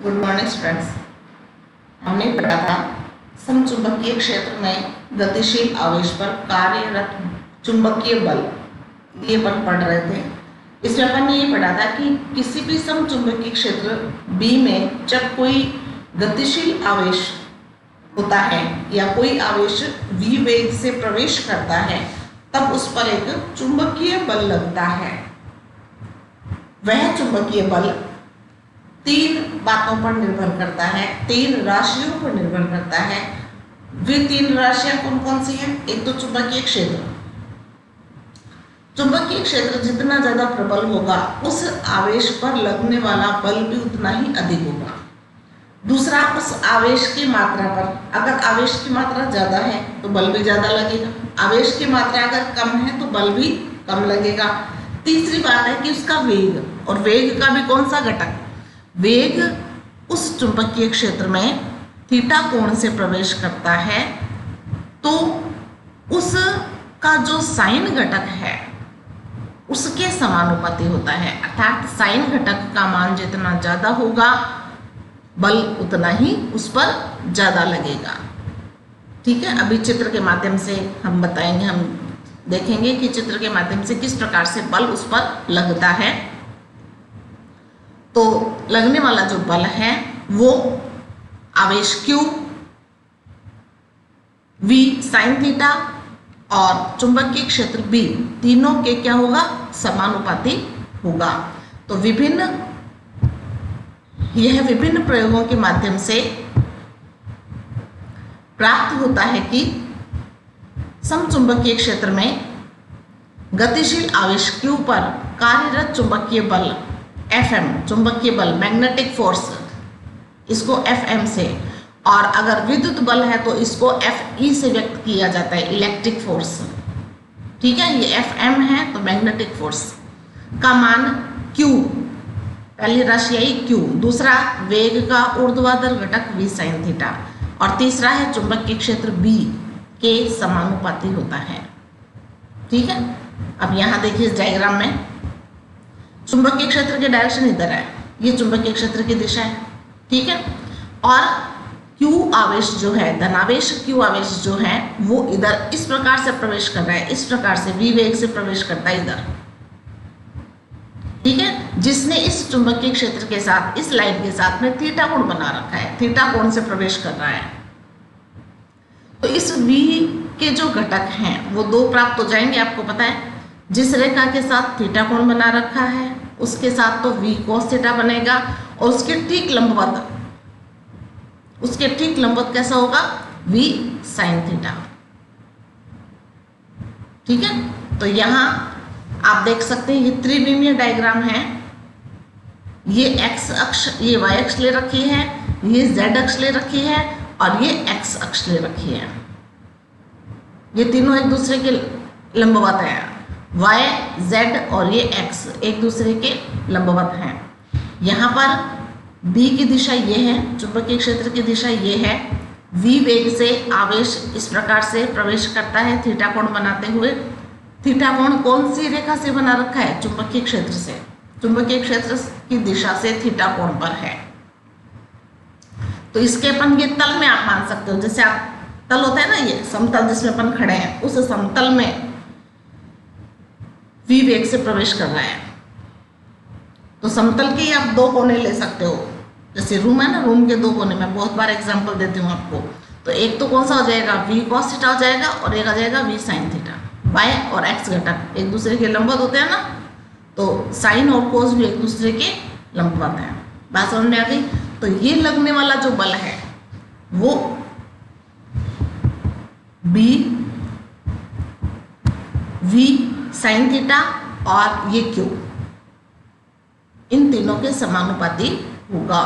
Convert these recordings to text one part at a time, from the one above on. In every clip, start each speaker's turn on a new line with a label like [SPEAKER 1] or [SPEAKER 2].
[SPEAKER 1] Good morning students. हमने पढ़ा था समचुंबकीय क्षेत्र में गतिशील आवेश पर कार्यरत चुंबकीय बल, ये अपन पढ़ रहे थे। इसमें अपन ने ये पढ़ा था कि किसी भी समचुंबकीय क्षेत्र B में जब कोई गतिशील आवेश होता है या कोई आवेश v वेग से प्रवेश करता है तब उस पर एक चुंबकीय बल लगता है। वह चुंबकीय बल तीन बातों पर निर्भर करता है, तीन राशियों पर निर्भर करता है। वे तीन राशियां कौन कौन सी हैं? एक तो चुंबकीय क्षेत्र। चुंबकीय क्षेत्र जितना ज्यादा प्रबल होगा उस आवेश पर लगने वाला बल भी उतना ही अधिक होगा। दूसरा, उस आवेश की मात्रा पर, अगर आवेश की मात्रा ज्यादा है तो बल भी ज्यादा लगेगा, आवेश की मात्रा अगर कम है तो बल भी कम लगेगा। तीसरी बात है कि उसका वेग, और वेग का भी कौन सा घटक? वेग उस चुंबकीय क्षेत्र में थीटा कोण से प्रवेश करता है तो उसका जो साइन घटक है उसके समानुपाती होता है, अर्थात साइन घटक का मान जितना ज्यादा होगा बल उतना ही उस पर ज्यादा लगेगा। ठीक है, अभी चित्र के माध्यम से हम बताएंगे, हम देखेंगे कि चित्र के माध्यम से किस प्रकार से बल उस पर लगता है। तो लगने वाला जो बल है वो आवेश Q, V साइन थीटा और चुंबकीय क्षेत्र B, तीनों के क्या होगा? समानुपाती होगा। तो यह विभिन्न प्रयोगों के माध्यम से प्राप्त होता है कि समचुंबकीय क्षेत्र में गतिशील आवेश Q पर कार्यरत चुंबकीय बल Fm, चुंबकीय बल मैग्नेटिक फोर्स, इसको Fm से, और अगर विद्युत बल है तो इसको Fe से व्यक्त किया जाता है, इलेक्ट्रिक फोर्स। ठीक है, ये Fm है तो मैग्नेटिक फोर्स का मान Q, पहली राशि आई Q, दूसरा वेग का ऊर्ध्वाधर घटक V साइन थीटा, और तीसरा है चुंबकीय क्षेत्र B के समानुपाती होता है। ठीक है, अब यहाँ देखिए इस डायग्राम में चुंबकीय क्षेत्र की डायरेक्शन इधर है, ये चुंबकीय क्षेत्र की दिशा है। ठीक है, और Q आवेश जो है, धनावेश Q आवेश जो है वो इधर इस प्रकार से प्रवेश कर रहा है, इस प्रकार से V वेग से प्रवेश करता है इधर। ठीक है, जिसने इस चुंबकीय क्षेत्र के साथ, इस लाइन के साथ में थीटा कोण बना रखा है, थीटा कोण से प्रवेश कर रहा है। तो इस V के जो घटक हैं वो दो प्राप्त हो जाएंगे, आपको पता है। जिस रेखा के साथ थीटा कोण बना रखा है उसके साथ तो V cos थीटा बनेगा, और उसके ठीक लंबवत कैसा होगा? V sin theta. ठीक है, तो यहाँ आप देख सकते हैं ये त्रिविमीय डायग्राम है। ये x अक्ष, ये y अक्ष ले रखी है, ये z अक्ष ले रखी है, और ये x अक्ष ले रखी है। ये तीनों एक दूसरे के लंबवत हैं, y, z और ये x एक दूसरे के लंबवत हैं। यहाँ पर B की दिशा ये है, चुंबकीय क्षेत्र की दिशा ये है। V वेग से आवेश इस प्रकार से प्रवेश करता है थीटा कोण बनाते हुए। थीटा कोण कौन सी रेखा से बना रखा है? चुंबकीय क्षेत्र से, चुंबकीय क्षेत्र की दिशा से थीटा कोण पर है। तो इसके अपन ये तल में आप मान सकते हो, जैसे आप तल होता है ना, ये समतल जिसमें अपन खड़े हैं, उस समतल में V वेग से प्रवेश कर रहा है। तो समतल के आप दो कोने ले सकते हो, जैसे रूम है ना, रूम के दो कोने, मैं बहुत बार एग्जांपल देती हूँ आपको। तो एक तो कौन सा हो जाएगा? V cos थीटा हो जाएगा, और एक आ जाएगा V sin थीटा। y और x घटक एक दूसरे के लंबवत होते हैं ना, तो साइन और कोस भी एक दूसरे के लंबवत हैं। बात समझ में आ गई? तो ये लगने वाला जो बल है वो B, V sin थीटा और ये Q, इन तीनों के समानुपाती होगा।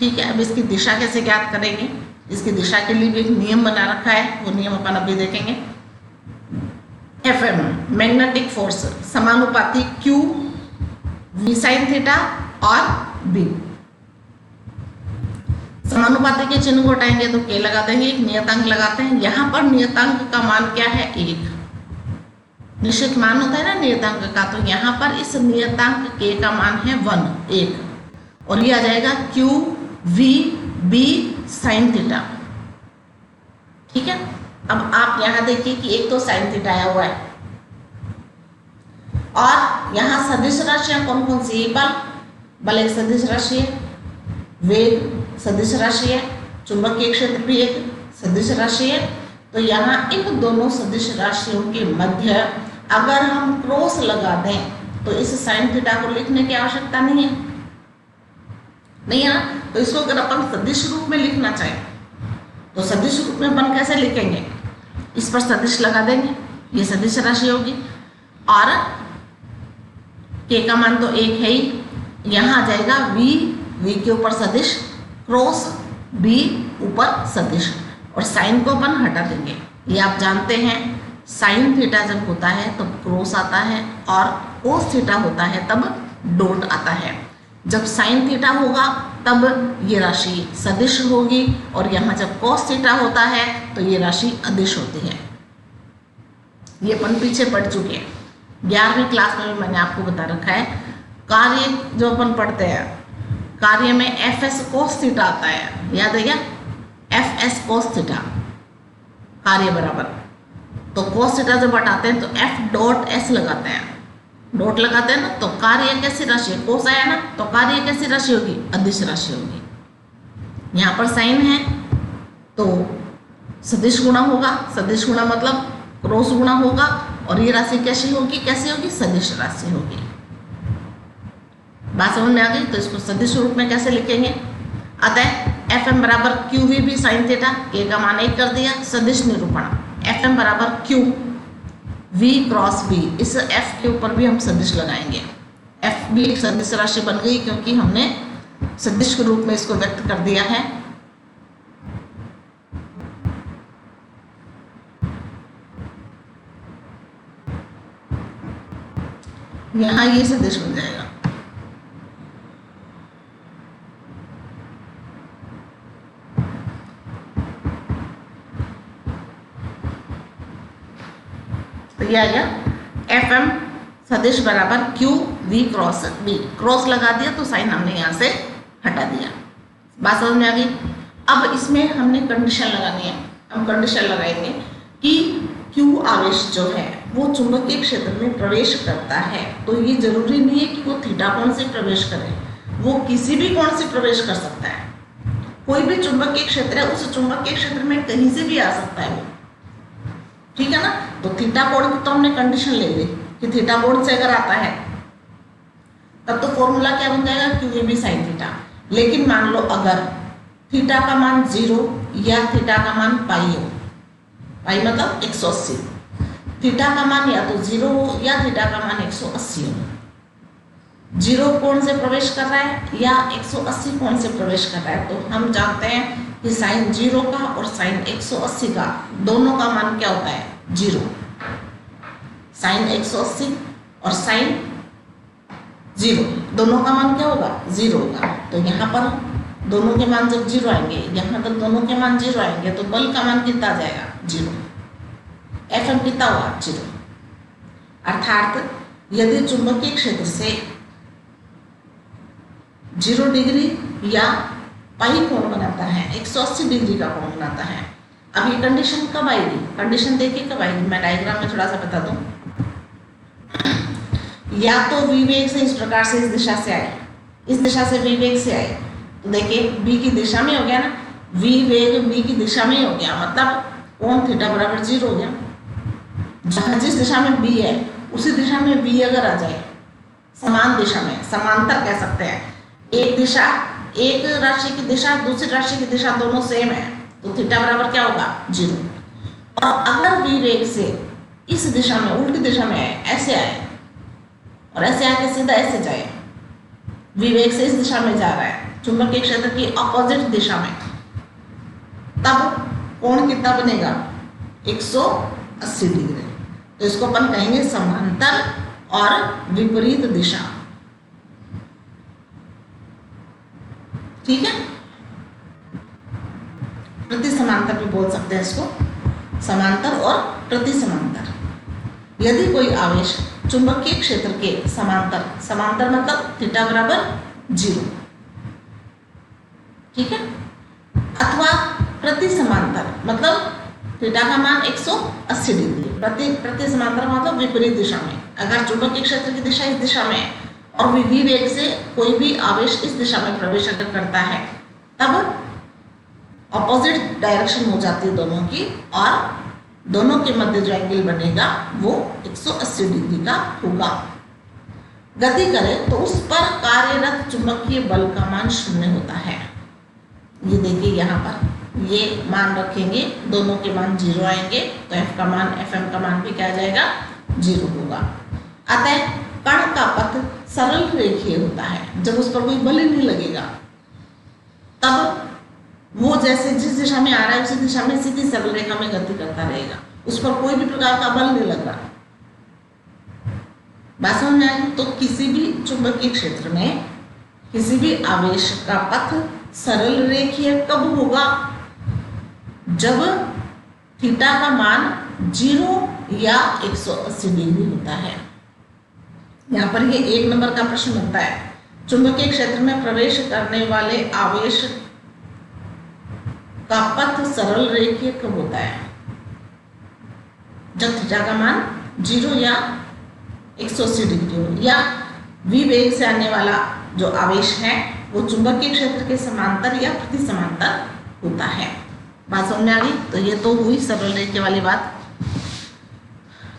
[SPEAKER 1] ठीक है, अब इसकी दिशा कैसे ज्ञात करेंगे? इसकी दिशा के लिए भी एक नियम बना रखा है, वो नियम अपन अभी देखेंगे। Fm मैग्नेटिक फोर्स समानुपाती Q, V sin थीटा और B। समानुपाती के चिन्ह को हटाएंगे तो K लगा देंगे, एक नियतांक लगाते हैं। यहाँ पर नियतांक का मान क्या है? 1। निश्चित मान होता है ना नियतांक का, तो यहाँ पर इस नियतांक K का मान है 1, और ये आ जाएगा Q V B sine theta. ठीक है, अब आप यहां देखिए कि एक तो साइन थीटा आया हुआ है और यहां सदिश राशियां कौन कौन सी है? बल एक सदिश राशि है, वेग सदिश राशि है, चुंबकीय क्षेत्र भी एक सदिश राशि है। तो यहाँ इन दोनों सदिश राशियों के मध्य अगर हम क्रॉस लगा दें तो इस साइन थीटा को लिखने की आवश्यकता नहीं है, नहीं है ना। तो इसको अगर अपन सदिश रूप में लिखना चाहें तो सदिश रूप में अपन कैसे लिखेंगे? इस पर सदिश लगा देंगे, ये सदिश राशि होगी और के का मान तो एक है ही, यहाँ आ जाएगा वी के ऊपर सदिश क्रॉस बी ऊपर सदिश और साइन को अपन हटा देंगे। ये आप जानते हैं साइन थीटा जब होता है तब क्रॉस आता है और कोस थीटा होता है तब डॉट आता है। जब साइन थीटा होगा तब ये राशि सदिश होगी और यहाँ जब कोस थीटा होता है तो ये राशि अदिश होती है। ये अपन पीछे पढ़ चुके हैं, 11वीं क्लास में भी मैंने आपको बता रखा है। कार्य जो अपन पढ़ते हैं, कार्य में एफ एस कोस थीटा आता है, याद है क्या? एफ एस कोस थीटा कार्य बराबर, तो कोस थीटा जब हटाते हैं तो एफ डॉट एस लगाते हैं, डॉट लगाते हैं ना, तो कार्य कैसी राशि है? कोस आया ना, तो कार्य कैसी राशि होगी? अदिश राशि होगी। यहाँ पर साइन है तो सदिश गुणा होगा, सदिश गुणा मतलब क्रॉस गुणा होगा और ये राशि कैसी होगी? कैसी होगी? सदिश राशि होगी। बात समझ में आ गई? तो इसको सदिश रूप में कैसे लिखेंगे? अतः एफ एम बराबर क्यू वी भी साइन थीटा, के का मान 1 कर दिया, सदिश निरूपण एफ एम बराबर क्यू वी क्रॉस बी, इस एफ के ऊपर भी हम सदिश लगाएंगे। एफ भी एक सदिश राशि बन गई क्योंकि हमने सदिश के रूप में इसको व्यक्त कर दिया है। यहाँ ये सदिश बन जाएगा। तो ये आ गया एफ एम सदिश बराबर Q V cross B, cross लगा दिया तो साइन हमने यहाँ से हटा दिया। बात समझ में आ गई? अब इसमें हमने कंडीशन लगानी है। हम कंडीशन लगाएंगे कि क्यू आवेश जो है वो चुंबकीय क्षेत्र में प्रवेश करता है, तो ये जरूरी नहीं है कि वो थीटा कोण से प्रवेश करे, वो किसी भी कोण से प्रवेश कर सकता है। कोई भी चुंबकीय क्षेत्र है, उस चुंबकीय क्षेत्र में कहीं से भी आ सकता है वो, ठीक है ना। तो थीटा कोण की तो हमने कंडीशन ले ली कि थीटा कोण से अगर आता है तब तो फॉर्मूला क्या बन जाएगा? Q V B sine theta. लेकिन मान लो अगर थीटा का मान 0 या थीटा का मान पाई हो, पाई मतलब 180, थीटा का मान या तो 0 हो या थीटा का मान 180 हो। 0 कोण से प्रवेश कर रहा है या 180 कोण से प्रवेश कर रहा है, तो हम जानते हैं कि साइन 0 का और साइन 180 का दोनों का मान क्या होता है? 0। साइन 180 और साइन 0 दोनों का मान क्या होगा? 0 होगा। तो यहाँ पर दोनों के मान जब 0 आएंगे, यहाँ तक दोनों के मान 0 आएंगे, तो बल का मान कितना आ जाएगा? 0। एफ एम कितना हुआ? 0। अर्थात यदि चुंबकीय क्षेत्र से 0 डिग्री या पाई कोण बनाता है, 180 डिग्री का कोण बनाता है। अब ये कंडीशन कब आएगी? कंडीशन देखिए कब आएगी, मैं डायग्राम में थोड़ा सा बता दूं। या तो वी वेग से इस प्रकार से इस दिशा से आए, इस दिशा से वी वेग से आए, तो देखिए बी की दिशा में हो गया ना, वी वेग बी की दिशा में हो गया, मतलब कोण थीटा बराबर 0 हो गया। जहाँ जिस दिशा में बी है उसी दिशा में बी अगर आ जाए, समान दिशा में, समांतर कह सकते हैं, एक दिशा, एक राशि की दिशा दूसरी राशि की दिशा दोनों सेम है, तो थीटा बराबर क्या होगा? 0। और अगर वी वेग से इस दिशा में, उल्टी दिशा में आए, ऐसे आए और ऐसे आके सीधा ऐसे जाए, वी वेग से इस दिशा में जा रहा है चुंबकीय क्षेत्र की अपोजिट दिशा में, तब कोण कितना बनेगा? 180 डिग्री। तो इसको अपन कहेंगे समांतर और विपरीत दिशा, ठीक है। प्रति समांतर भी बोल सकते हैं इसको, समांतर और प्रति समांतर। यदि कोई आवेश चुंबकीय क्षेत्र के समांतर, समांतर मतलब थीटा बराबर 0, ठीक है, अथवा प्रति समांतर, मतलब थीटा का मान 180 डिग्री, प्रति समांतर मतलब विपरीत दिशा में। अगर चुंबकीय क्षेत्र की दिशा इस दिशा में है और v वेग से कोई भी आवेश इस दिशा में प्रवेश अगर करता है, तब ऑपोजिट डायरेक्शन हो जाती है दोनों की, और दोनों के मध्य जो एंगल बनेगा वो 180 डिग्री का होगा। गति करें तो उस पर कार्यरत चुंबकीय बल का मान 0 होता है। ये देखिए यहाँ पर ये मान रखेंगे, दोनों के मान 0 आएंगे, तो F का मान Fm का मान भी क्या आ जाएगा, 0 होगा। अतः कण का पथ सरल रेखीय होता है। जब उस पर कोई बल ही नहीं लगेगा, तब वो जैसे जिस दिशा में आ रहा है उसी दिशा में सीधी सरल रेखा में गति करता रहेगा, उस पर कोई भी प्रकार का बल नहीं लग रहा। बात समझ में आई? तो किसी भी चुंबकीय क्षेत्र में किसी भी आवेश का पथ सरल रेखीय कब होगा, जब थीटा का मान 0 या 180 डिग्री होता है। यहाँ पर ये 1 नंबर का प्रश्न बनता है, चुंबकीय क्षेत्र में प्रवेश करने वाले आवेश का पथ सरल रेखीय कब होता है, जब थीटा का मान 0 या 180 डिग्री हो, या v वेग से आने वाला जो आवेश है वो चुंबकीय क्षेत्र के समांतर या प्रति समांतर होता है। बात समझ में आ गई? तो ये तो हुई सरल रेखीय वाली बात।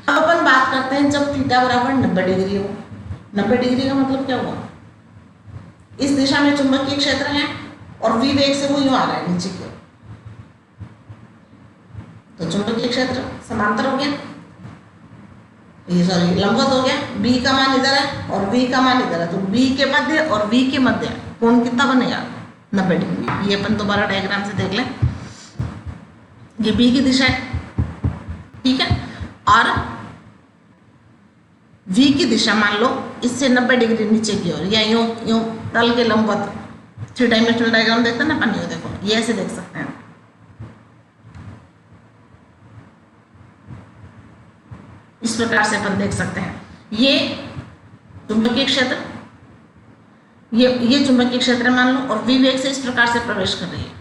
[SPEAKER 1] अब अपन बात करते हैं जब थीटा बराबर 90 डिग्री हो। 90 डिग्री का मतलब क्या हुआ, इस दिशा में चुंबकीय क्षेत्र है और v वेग से वो यूं आ रहा है नीचे की ओर, तो चुंबकीय क्षेत्र समांतर हो गया, ये सॉरी लंबवत हो गया। B का मान इधर है और V का मान इधर है, तो B के मध्य और V के मध्य कोण कितना बनेगा, 90 डिग्री। ये अपन दोबारा डायग्राम से देख लें, ये B की दिशा है, ठीक है, और V की दिशा मान लो इससे 90 डिग्री नीचे की ओर, या यूं यूं तल के लंबवत। 3 डायमेंशनल डायग्राम देखते हैं ना अपन, ये देखो ये ऐसे देख सकते हैं। इस प्रकार से अपन देख सकते हैं, ये चुंबकीय क्षेत्र, ये चुंबकीय क्षेत्र मान लो, और v वेग से इस प्रकार से प्रवेश कर रही है।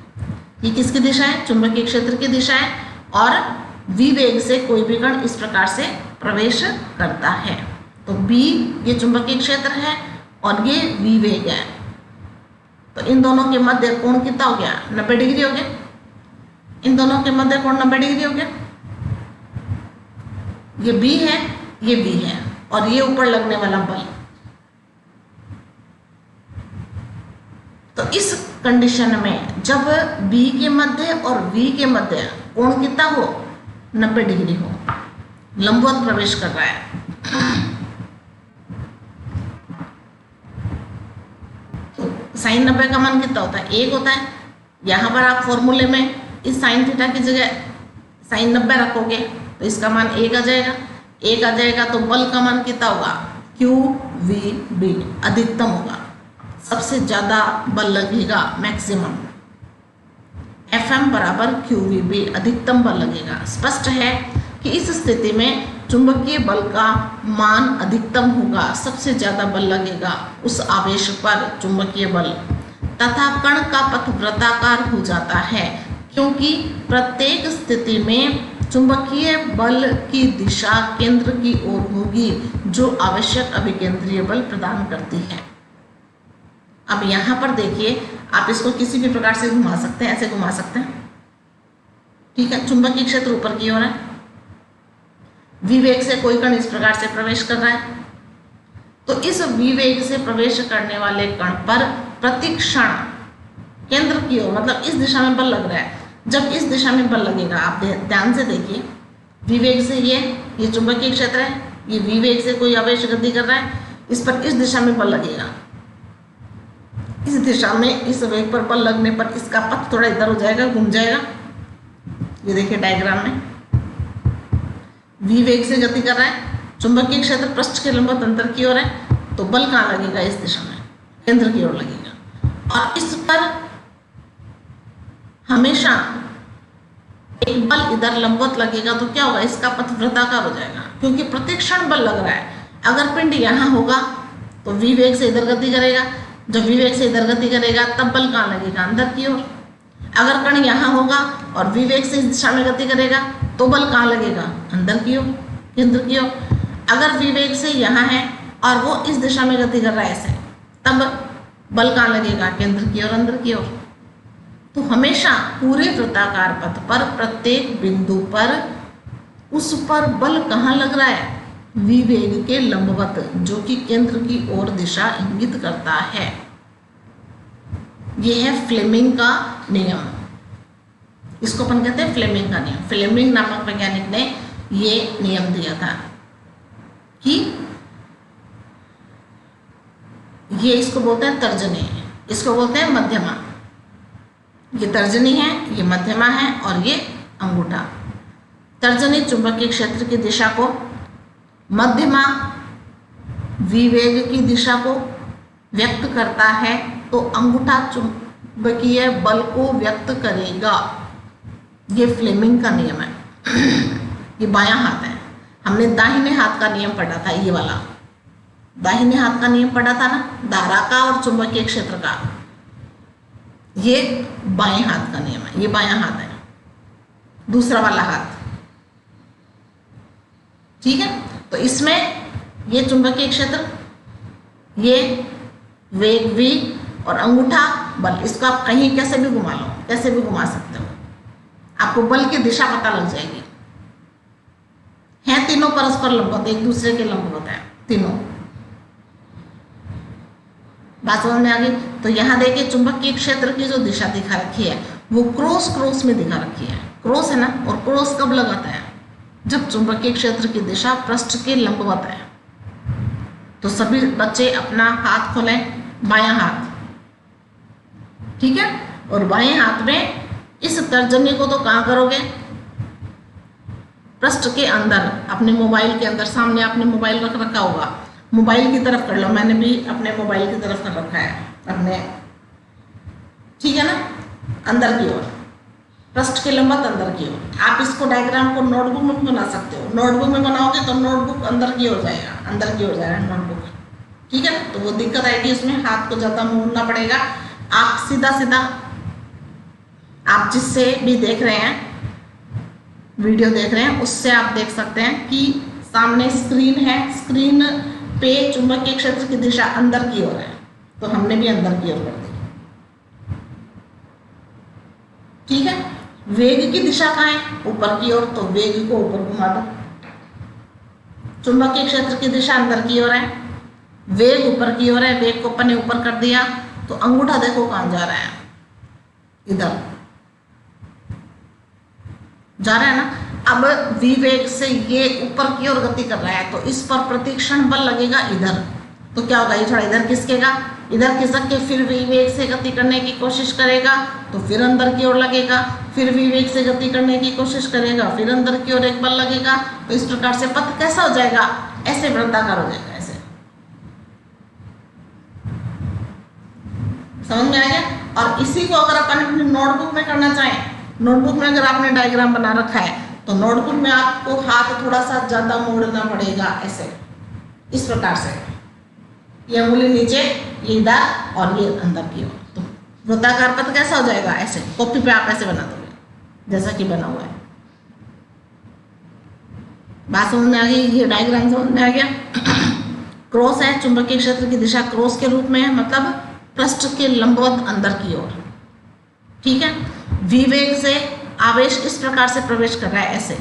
[SPEAKER 1] ये किसकी दिशा है, चुंबकीय क्षेत्र की दिशा है, और v वेग से कोई भी कण इस प्रकार से प्रवेश करता है। तो b ये चुंबकीय क्षेत्र है और ये v वेग है, तो इन दोनों के मध्य कोण कितना हो गया, 90 डिग्री हो गया। इन दोनों के मध्य कोण 90 डिग्री हो गया। ये B है, ये B है, और ये ऊपर लगने वाला बल। तो इस कंडीशन में जब B के मध्य और V के मध्य कोण कितना हो, 90 डिग्री हो, लंबवत प्रवेश कर रहा है, तो साइन 90 का मान कितना होता है, 1 होता है। यहाँ पर आप फॉर्मूले में इस साइन थीटा की जगह साइन 90 रखोगे तो इसका मान 1 आ जाएगा। 1 आ जाएगा तो बल का मान कितना होगा, QVB अधिकतम होगा, सबसे ज़्यादा बल लगेगा, मैक्सिमम। FM बराबर QVB अधिकतम बल लगेगा। स्पष्ट है कि इस स्थिति में चुंबकीय बल का मान अधिकतम होगा, सबसे ज़्यादा बल लगेगा उस आवेश पर चुंबकीय बल, तथा कण का पथ वृत्ताकार हो जाता है, क्योंकि प्रत्येक स्थिति में चुंबकीय बल की दिशा केंद्र की ओर होगी, जो आवश्यक अभिकेंद्रीय बल प्रदान करती है। अब यहाँ पर देखिए, आप इसको किसी भी प्रकार से घुमा सकते हैं, ऐसे घुमा सकते हैं, ठीक है। चुंबकीय क्षेत्र ऊपर की ओर है, v वेग से कोई कण इस प्रकार से प्रवेश कर रहा है, तो इस v वेग से प्रवेश करने वाले कण पर प्रतिक्षण केंद्र की ओर, मतलब इस दिशा में बल लग रहा है। जब इस दिशा में बल लगेगा, आप ध्यान से देखिए, v वेग से ये चुंबकीय क्षेत्र है, ये v वेग से कोई आवेश गति कर रहा है, इस पर इस दिशा में बल लगेगा। इस दिशा में इस वेग पर बल लगने पर इसका पथ थोड़ा इधर हो जाएगा, घूम जाएगा। ये देखिए डायग्राम में, v वेग से गति कर रहा है, चुंबकीय क्षेत्र पृष्ठ के लंबवत अंतर की ओर है, तो बल कहाँ लगेगा, इस दिशा में केंद्र की ओर लगेगा। और इस पर हमेशा एक बल इधर लंबवत लगेगा, तो क्या होगा, इसका पथ वृत्ताकार हो जाएगा, क्योंकि प्रतिक्षण बल लग रहा है। अगर पिंड यहाँ होगा तो v वेग से इधर गति करेगा, जब विवेक से इधर गति करेगा तब बल कहाँ लगेगा, अंदर की ओर। अगर कण यहाँ होगा और विवेक से इस दिशा में गति करेगा तो बल कहाँ लगेगा, अंदर की ओर, केंद्र की ओर। अगर विवेक से यहाँ है और वो इस दिशा में गति कर रहा है ऐसे, तब बल कहाँ लगेगा, केंद्र की ओर, अंदर की ओर। तो हमेशा पूरे वृत्ताकार पथ पर प्रत्येक बिंदु पर उस पर बल कहाँ लग रहा है, विवेग के लंबवत, जो कि केंद्र की ओर दिशा इंगित करता है। यह है फ्लेमिंग का नियम। इसको अपन कहते हैं फ्लेमिंग का नियम। फ्लेमिंग नामक वैज्ञानिक ने ये नियम दिया था कि ये, इसको बोलते हैं तर्जनी, इसको बोलते हैं मध्यमा। ये तर्जनी है, ये मध्यमा है और ये अंगूठा। तर्जनी चुंबकीय क्षेत्र की दिशा को, मध्यमा विवेग की दिशा को व्यक्त करता है, तो अंगूठा चुंबकीय बल को व्यक्त करेगा। ये फ्लेमिंग का नियम है। ये बायां हाथ है। हमने दाहिने हाथ का नियम पढ़ा था, ये वाला दाहिने हाथ का नियम पढ़ा था ना, धारा का और चुंबकीय क्षेत्र का। ये बाएं हाथ का नियम है, ये बायां हाथ है, दूसरा वाला हाथ, ठीक है। तो इसमें ये चुंबकीय क्षेत्र, ये वेग v और अंगूठा बल, इसको आप कहीं कैसे भी घुमा लो, कैसे भी घुमा सकते हो, आपको बल की दिशा पता लग जाएगी। हैं तीनों परस्पर लंबवत, एक दूसरे के लंबवत है तीनों। बात समझ में आ गई। तो यहाँ देखिए चुंबकीय क्षेत्र की जो दिशा दिखा रखी है वो क्रॉस में दिखा रखी है, क्रॉस है ना। और क्रॉस कब लगाता है, जब चुंबकीय क्षेत्र की दिशा पृष्ठ के लंबवत है। तो सभी बच्चे अपना हाथ खोलें, बायां हाथ, ठीक है। और बाएं हाथ में इस तर्जनी को तो कहाँ करोगे, पृष्ठ के अंदर, अपने मोबाइल के अंदर। सामने आपने मोबाइल रख रखा होगा, मोबाइल की तरफ कर लो। मैंने भी अपने मोबाइल की तरफ कर रखा है अपने, ठीक है ना, अंदर की ओर, पृष्ठ के लंबवत अंदर की ओर। आप इसको डायग्राम को नोटबुक में भी बना सकते हो। नोटबुक में बनाओगे तो नोटबुक अंदर की ओर जाएगा, अंदर की ओर जाएगा नोटबुक, ठीक है। तो वो दिक्कत आएगी, उसमें हाथ को ज़्यादा मोड़ना पड़ेगा। आप सीधा सीधा, आप जिससे भी देख रहे हैं, वीडियो देख रहे हैं, उससे आप देख सकते हैं कि सामने स्क्रीन है, स्क्रीन पे चुंबकीय क्षेत्र की दिशा अंदर की ओर है। तो हमने भी अंदर की ओर कर दी, ठीक है। वेग की दिशा कहाँ है, ऊपर की ओर, तो वेग को ऊपर घुमा दो। चुंबकीय क्षेत्र की दिशा अंदर की ओर है, वेग ऊपर की ओर है, वेग को अपन ने ऊपर कर दिया। तो अंगूठा देखो कहाँ जा रहा है, इधर जा रहा है ना। अब विवेक से ये ऊपर की ओर गति कर रहा है, तो इस पर प्रतिक्षण बल लगेगा इधर। तो क्या होगा, ये थोड़ा इधर खिसकेगा, इधर खिसक के फिर विवेक से गति करने की कोशिश करेगा, तो फिर अंदर की ओर लगेगा, फिर विवेक से गति करने की कोशिश करेगा, फिर अंदर की ओर एक बल लगेगा। तो इस प्रकार से पथ कैसा हो जाएगा, ऐसे वृत्ताकार हो जाएगा, ऐसे। समझ में आ गया। और इसी को अगर अपन अपनी नोटबुक में करना चाहें, नोटबुक में अगर आपने डायग्राम बना रखा है, तो नोटबुक में आपको हाथ थोड़ा सा ज्यादा मोड़ना पड़ेगा, ऐसे, इस प्रकार से। ये उंगली नीचे, ये इधर और ये अंदर की ओर। तो वृत्ताकार पथ कैसा हो जाएगा, ऐसे। कॉपी पे आप ऐसे बना दोगे जैसा कि बना हुआ है। बात समझ में आ गई, ये डायग्राम समझ में आ गया। क्रॉस है, चुंबकीय क्षेत्र की दिशा क्रॉस के रूप में है, मतलब पृष्ठ के लंबवत अंदर की ओर, ठीक है। विवेक से आवेश इस प्रकार से प्रवेश कर रहा है, ऐसे,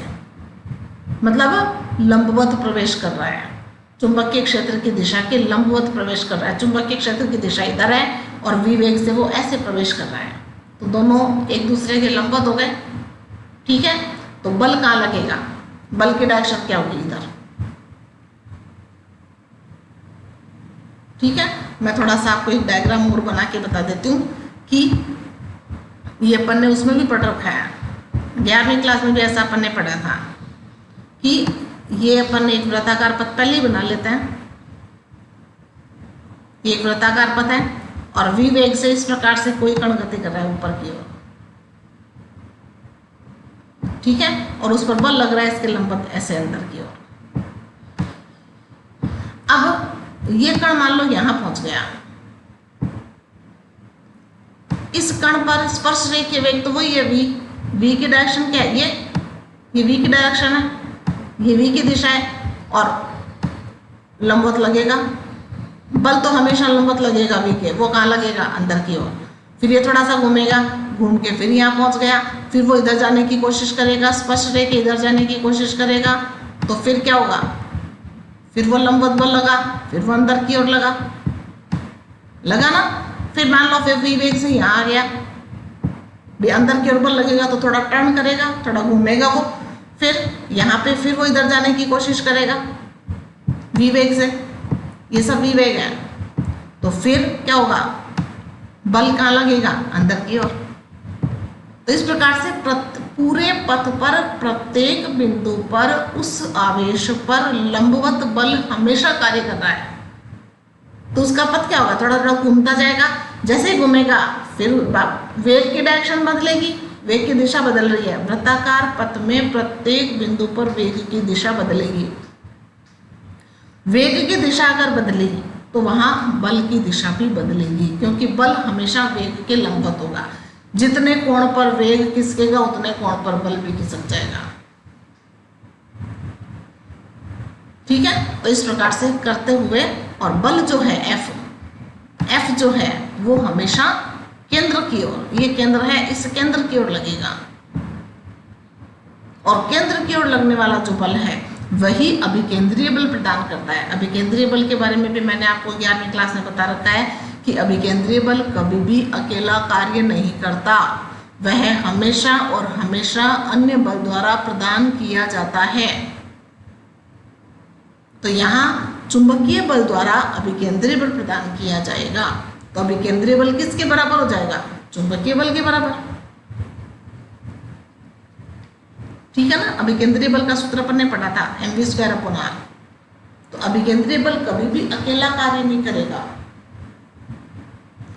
[SPEAKER 1] मतलब लंबवत प्रवेश कर रहा है। चुंबकीय क्षेत्र की दिशा के लंबवत प्रवेश कर रहा है। चुंबकीय क्षेत्र की दिशा इधर है और विवेक से वो ऐसे प्रवेश कर रहा है, तो दोनों एक दूसरे के लंबवत हो गए, ठीक है। तो बल कहाँ लगेगा, बल की डायरेक्शन क्या होगी, इधर, ठीक है। मैं थोड़ा सा आपको एक डायग्राम और बना के बता देती हूँ कि ये अपन ने उसमें भी पढ़ रखा है, 11वीं क्लास में भी ऐसा अपन ने पढ़ा था कि ये अपन एक वृत्ताकार पथ पहले ही बना लेते हैं। ये एक वृत्ताकार पथ है और विवेग से इस प्रकार से कोई कण गति कर रहा है ऊपर की ओर, ठीक है। और उस पर बल लग रहा है इसके लंबवत, ऐसे अंदर की ओर। अब ये कण मान लो यहाँ पहुंच गया, इस कण पर स्पर्श रेखीय वेग तो वही है v की डायरेक्शन क्या है, ये v की डायरेक्शन है, ये v की दिशा है और लंबवत लगेगा। बल तो हमेशा लंबवत लगेगा v के, वो कहाँ लगेगा, अंदर की ओर। फिर ये थोड़ा सा घूमेगा, घूम के फिर यहाँ पहुंच गया, फिर वो इधर जाने की कोशिश करेगा, स्पर्श रेखा इधर जाने की कोशिश करेगा, तो फिर क्या होगा, फिर वो लंबवत बल लगा, फिर वो अंदर की ओर लगा ना। फिर मान लो फिर v वेग से यहाँ आ गया, भी अंदर की ओर बल लगेगा तो थोड़ा टर्न करेगा, थोड़ा घूमेगा वो, फिर यहाँ पे फिर वो इधर जाने की कोशिश करेगा v वेग से, ये सब v वेग है। तो फिर क्या होगा, बल कहाँ लगेगा, अंदर की ओर। तो इस प्रकार से पूरे पथ पर प्रत्येक बिंदु पर उस आवेश पर लंबवत बल हमेशा कार्य कर रहा है। तो उसका पथ क्या होगा, थोड़ा थोड़ा घूमता जाएगा, जैसे ही घूमेगा फिर वेग की डायरेक्शन बदलेगी, वेग की दिशा बदल रही है। वृत्ताकार पथ में प्रत्येक बिंदु पर वेग की दिशा बदलेगी। वेग की दिशा अगर बदलेगी तो वहां बल की दिशा भी बदलेगी, क्योंकि बल हमेशा वेग के लंबवत होगा। जितने कोण पर वेग खिसकेगा उतने कोण पर बल भी खिसक जाएगा। ठीक है, तो इस प्रकार से करते हुए, और बल जो है F जो है वो हमेशा केंद्र की ओर, ये केंद्र है, इस केंद्र की ओर लगेगा, और केंद्र की ओर लगने वाला जो बल है वही अभिकेंद्रीय बल प्रदान करता है। अभिकेंद्रीय बल के बारे में भी मैंने आपको 11वीं क्लास में बता रखा है कि अभिकेंद्रीय बल कभी भी अकेला कार्य नहीं करता, वह हमेशा और हमेशा अन्य बल द्वारा प्रदान किया जाता है। तो यहाँ चुंबकीय बल द्वारा अभिकेंद्रीय बल प्रदान किया जाएगा। तो अभिकेंद्रीय बल किसके बराबर हो जाएगा, चुंबकीय बल के बराबर। ठीक है ना। अभिकेंद्रीय बल का सूत्र अपन ने पढ़ा था mv²/r। तो अभिकेंद्रीय बल कभी भी अकेला कार्य नहीं करेगा,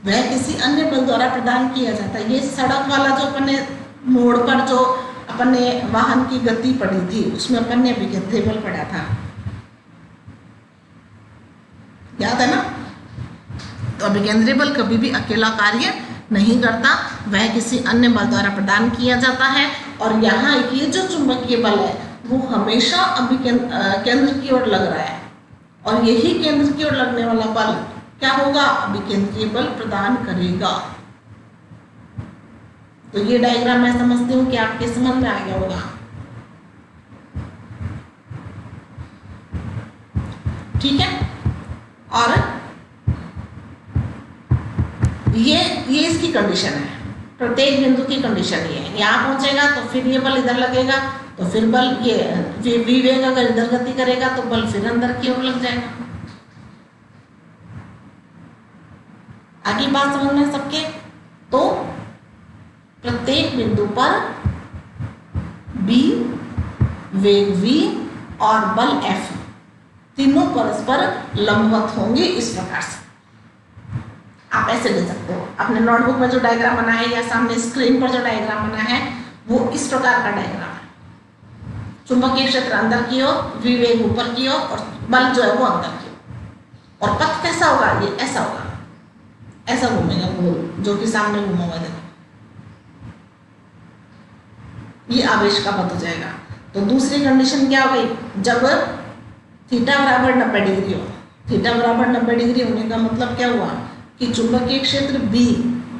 [SPEAKER 1] वह किसी अन्य बल द्वारा प्रदान किया जाता है। ये सड़क वाला जो अपन ने मोड़ पर जो अपन ने वाहन की गति पढ़ी थी उसमें अपन ने अभिकेंद्रीय बल पढ़ा था, याद है ना। तो अभिकेंद्रीय बल कभी भी अकेला कार्य नहीं करता, वह किसी अन्य बल द्वारा प्रदान किया जाता है। और यहाँ ये जो चुंबकीय बल है वो हमेशा केंद्र की ओर लग रहा है, और यही केंद्र की ओर लगने वाला बल क्या होगा, अभिकेंद्रीय बल प्रदान करेगा। तो ये डायग्राम मैं समझती हूँ कि आपके समझ में आ गया होगा। ठीक है, और ये इसकी कंडीशन है, प्रत्येक बिंदु की कंडीशन ये है। यहाँ पहुंचेगा तो फिर ये बल इधर लगेगा, तो फिर बल ये वेग अगर इधर गति करेगा तो बल फिर अंदर की ओर लग जाएगा। आगे बात समझ में सबके। तो प्रत्येक बिंदु पर B, वेग V और बल F तीनों परस्पर लंबवत होंगे। इस प्रकार से आप ऐसे ले सकते हो। अपने नोटबुक में जो डायग्राम बना है या सामने स्क्रीन पर जो डायग्राम बना है वो इस प्रकार का डायग्राम है। चुंबकीय क्षेत्र अंदर की ओर, V वेग ऊपर की ओर, और बल जो है वो अंदर की ओर। और पथ कैसा होगा, ये ऐसा होगा, ऐसा घूमेगा गोल, जो कि सामने घूमा हुआ देखो, ये आवेश का पथ हो जाएगा। तो दूसरी कंडीशन क्या हो गई, जब थीटा बराबर 90 डिग्री हो। थीटा बराबर 90 डिग्री होने का मतलब क्या हुआ कि चुंबकीय क्षेत्र B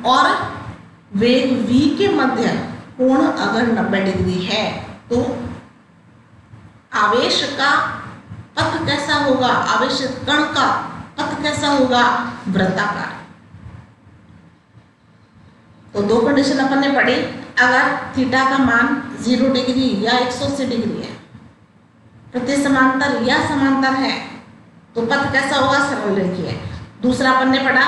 [SPEAKER 1] और वेग V के मध्य कोण अगर 90 डिग्री है तो आवेश का पथ कैसा होगा, आवेश कण का पथ कैसा होगा, वृत्ताकार। तो दो कंडीशन अपन ने पढ़ी। अगर थीटा का मान 0 डिग्री या 180 डिग्री है, प्रति समांतर या समांतर है, तो पथ कैसा होगा, सरल रेखीय। दूसरा अपन ने पढ़ा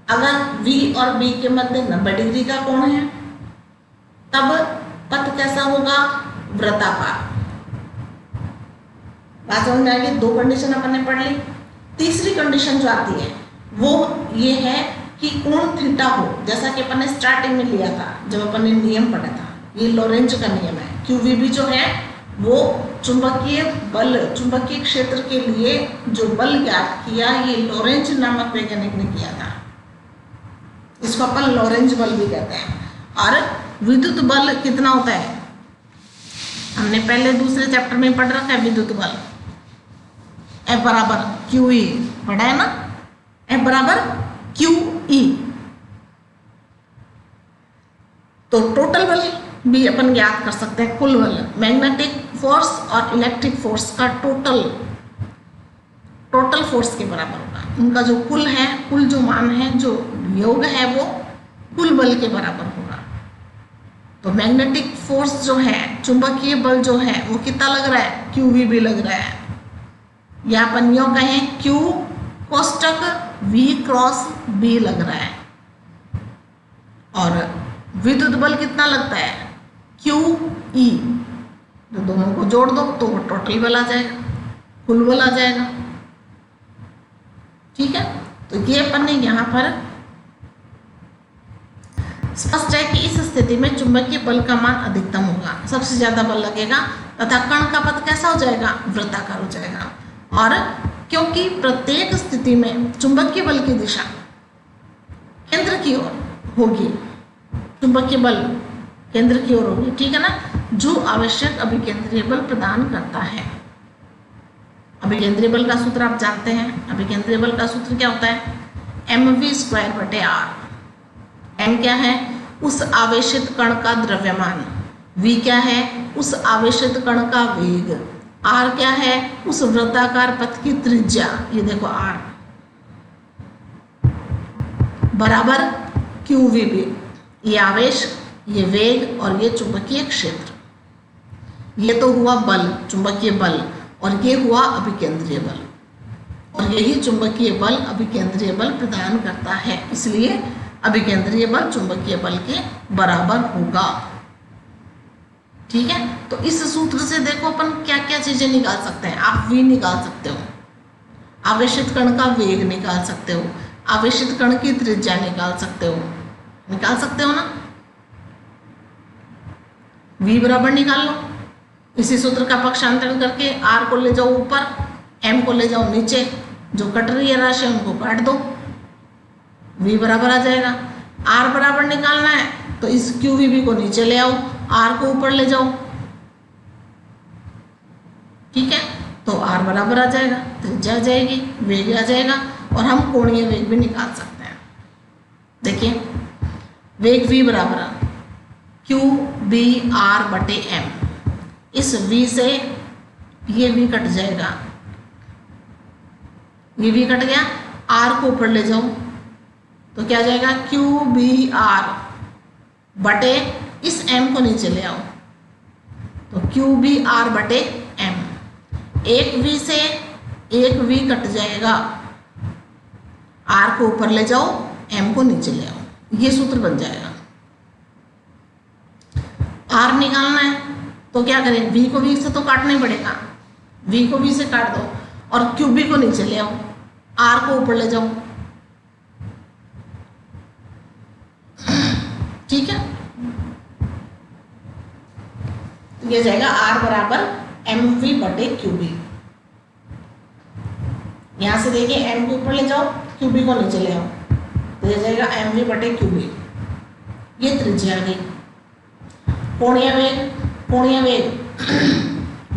[SPEAKER 1] अगर V और B के मध्य 90 डिग्री का कोण है तब पथ कैसा होगा, वृत्ताकार। बात समझ में आ गई। दो कंडीशन अपन ने पढ़ ली। तीसरी कंडीशन जो आती है वो ये है कि कोण थीटा हो, जैसा कि अपन ने स्टार्टिंग में लिया था जब अपन ने नियम पढ़ा था। ये लॉरेंज का नियम है। QVB जो है वो चुंबकीय बल, चुंबकीय क्षेत्र के लिए जो बल ज्ञात किया, ये लॉरेंज नामक वैज्ञानिक ने किया था। इसको अपन लॉरेंज बल भी कहते हैं। और विद्युत बल कितना होता है, हमने पहले दूसरे चैप्टर में पढ़ रखा है विद्युत बल, F बराबर QE पढ़ा है ना, F बराबर QE। तो टोटल बल भी अपन ज्ञात कर सकते हैं, कुल बल, मैग्नेटिक फोर्स और इलेक्ट्रिक फोर्स का टोटल फोर्स के बराबर होगा। उनका जो कुल है, कुल जो मान है, जो योग है, वो कुल बल के बराबर होगा। तो मैग्नेटिक फोर्स जो है, चुंबकीय बल जो है, वो कितना लग रहा है, QV भी लग रहा है। या अपन यो कहें Q कोष्टक V क्रॉस B लग रहा है। और विद्युत बल कितना लगता है, QE। तो दोनों को जोड़ दो तो वो टोटल बल आ जाएगा, कुल बल आ जाएगा। ठीक है, तो ये अपन ने यहाँ पर स्पष्ट है कि इस स्थिति में चुंबकीय बल का मान अधिकतम होगा, सबसे ज्यादा बल लगेगा तथा कण का पथ कैसा हो जाएगा, वृत्ताकार हो जाएगा। और क्योंकि प्रत्येक स्थिति में चुंबकीय बल की दिशा केंद्र की ओर होगी, चुंबकीय बल केंद्र की ओर होगी, ठीक है ना, जो आवश्यक अभिकेंद्रीय बल प्रदान करता है। अभिकेंद्रीय बल का सूत्र आप जानते हैं, अभिकेंद्रीय बल का सूत्र क्या होता है, mv²/r। m क्या है, उस आवेशित कण का द्रव्यमान, v क्या है, उस आवेशित कण का वेग, r क्या है, उस वृत्ताकार पथ की त्रिज्या, ये देखो r बराबर qvb। ये आवेश, ये वेग और ये चुंबकीय क्षेत्र, ये तो हुआ बल, चुंबकीय बल, और ये हुआ अभिकेंद्रीय बल। और यही चुंबकीय बल अभिकेंद्रीय बल प्रदान करता है, इसलिए अभिकेंद्रीय बल चुंबकीय बल के बराबर होगा। ठीक है, तो इस सूत्र से देखो अपन क्या क्या चीजें निकाल सकते हैं। आप v निकाल सकते हो, आवेशित कण का वेग निकाल सकते हो, आवेशित कण की त्रिज्या निकाल सकते हो, निकाल सकते हो ना। v बराबर निकाल लो, इसी सूत्र का पक्षांतरण करके r को ले जाओ ऊपर, m को ले जाओ नीचे, जो कट रही है राशि उनको काट दो, v बराबर आ जाएगा। r बराबर निकालना है तो इस QVB को नीचे ले आओ, r को ऊपर ले जाओ, ठीक है, तो r बराबर आ जाएगा, त्रिज्या आ जाएगी, वेग आ जाएगा, और हम कोणीय वेग भी निकाल सकते हैं। देखिए वेग v बराबर QBr/m, इस v से ये v कट जाएगा, ये v कट गया, r को ऊपर ले जाओ तो क्या जाएगा, QBr बटे इस m को नीचे ले आओ तो QBr/m। एक v से एक v कट जाएगा, r को ऊपर ले जाओ, m को नीचे ले आओ, ये सूत्र बन जाएगा। r निकालना है तो क्या करें, v को v से तो काटना ही पड़ेगा, v को v से काट दो और QB को नीचे ले आओ, r को ऊपर ले जाओ, ठीक है, ये जाएगा r बराबर mv/QB। यहां से देखिए m को ऊपर ले जाओ, QB को नीचे ले आओ तो ये जाएगा mv/QB। ये त्रिज्या आ गई। कोणीय वेग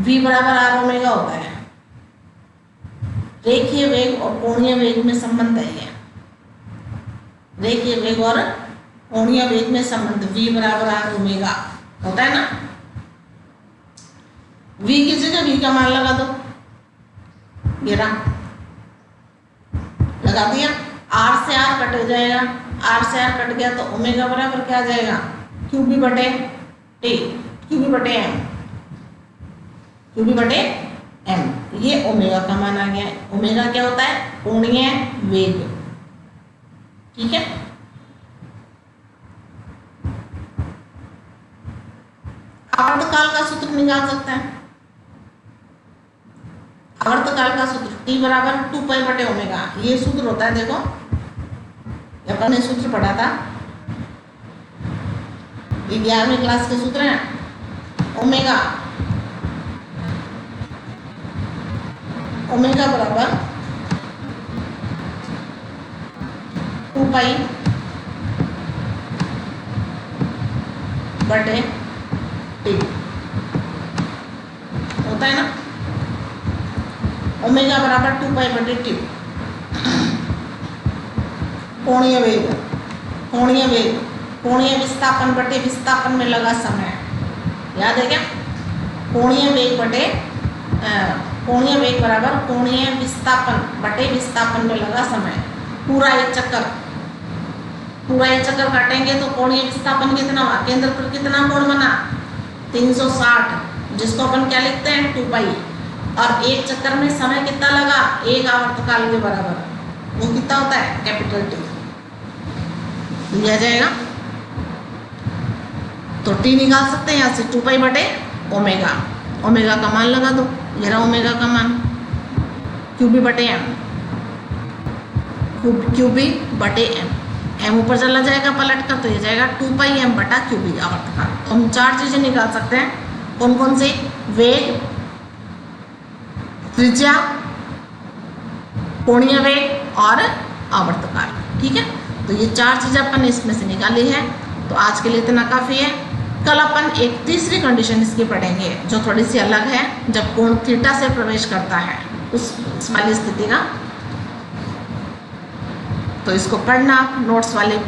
[SPEAKER 1] v बराबर r ओमेगा होता है। रेखीय वेग और कोणीय वेग में संबंध है, रेखीय वेग और कोणीय वेग में संबंध v बराबर r ओमेगा होता है ना। v की जगह v का मान लगा दो, ये रहा, लगा दिया, r से r कट जाएगा, r से r कट गया तो ओमेगा बराबर क्या आ जाएगा, QB/T, QB/m, QB/m। ये ओमेगा का मान आ गया। ओमेगा क्या होता है, कोणीय वेग, ठीक है। आवर्तकाल का सूत्र निकाल सकते हैं। आवर्तकाल का सूत्र T बराबर 2π/ओमेगा, ये सूत्र होता है, देखो अपन ने सूत्र पढ़ा था, 11वीं क्लास के सूत्र हैं। ओमेगा बराबर 2π बटे टी होता है ना, ओमेगा बराबर 2 पाई बटे टी। कोणीय वेग, कोणीय वेग, कोणीय विस्थापन बटे विस्थापन में लगा समय, याद है क्या? कोणीय वेग बटे कोणीय वेग बराबर कोणीय विस्थापन बटे विस्थापन में लगा समय। पूरा एक चक्कर काटेंगे तो कोणीय विस्थापन कितना हुआ, केंद्र पर कितना कोण बना 360, जिसको अपन क्या लिखते हैं 2 पाई। और एक चक्कर में समय कितना लगा, एक आवर्तकाल के बराबर, वो कितना होता है कैपिटल टी, लिया जाएगा। तो टी निकाल सकते हैं यहाँ से 2 पाई बटे ओमेगा, ओमेगा का मान लगा दो, ये रहा ओमेगा का मान, क्यूबी बटे एम, क्यूबी बटे एम, एम ऊपर चला जाएगा पलट कर तो ये जाएगा 2 पाई एम बटा क्यूबी आवर्तकाल। तो हम 4 चीजें निकाल सकते हैं, कौन कौन सी, वेग, त्रिज्या, कोणीय वेग और आवर्तकाल, ठीक है। तो ये 4 चीजें अपन इसमें से निकाली है। तो आज के लिए इतना काफी है। कल अपन एक तीसरी कंडीशन इसकी पढ़ेंगे जो थोड़ी सी अलग है, जब कोण थीटा से प्रवेश करता है उस वाली स्थिति का। तो इसको पढ़ना, नोट्स वाले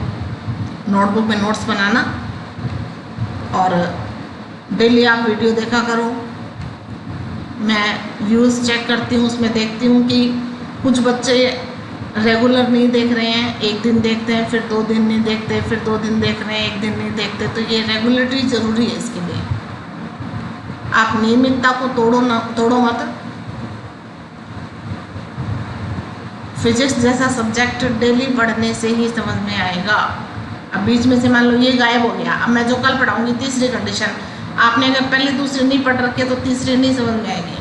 [SPEAKER 1] नोटबुक में नोट्स बनाना, और डेली आप वीडियो देखा करो। मैं व्यूज़ चेक करती हूँ, उसमें देखती हूँ कि कुछ बच्चे रेगुलर नहीं देख रहे हैं, एक दिन देखते हैं, फिर 2 दिन नहीं देखते, फिर 2 दिन देख रहे हैं, एक दिन नहीं देखते। तो ये रेगुलरिटी ज़रूरी है इसके लिए। आप नियमितता को तोड़ो मत। फिजिक्स जैसा सब्जेक्ट डेली पढ़ने से ही समझ में आएगा। अब बीच में से मान लो ये गायब हो गया, अब मैं जो कल पढ़ाऊंगी तीसरी कंडीशन, आपने अगर पहले दूसरी नहीं पढ़ रखी तो तीसरी नहीं समझ में आएगी।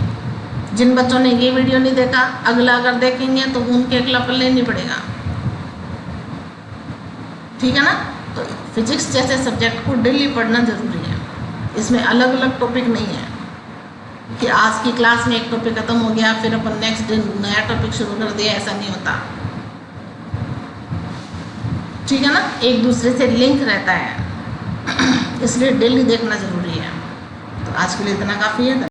[SPEAKER 1] जिन बच्चों ने ये वीडियो नहीं देखा, अगला अगर देखेंगे तो उनके अगला पल्ले नहीं पड़ेगा, ठीक है ना। तो फिजिक्स जैसे सब्जेक्ट को डेली पढ़ना जरूरी है। इसमें अलग अलग टॉपिक नहीं है कि आज की क्लास में एक टॉपिक खत्म हो गया फिर अपन नेक्स्ट दिन नया टॉपिक शुरू कर दिया, ऐसा नहीं होता, ठीक है ना। एक दूसरे से लिंक रहता है, इसलिए डेली देखना जरूरी है। तो आज के लिए इतना काफ़ी है।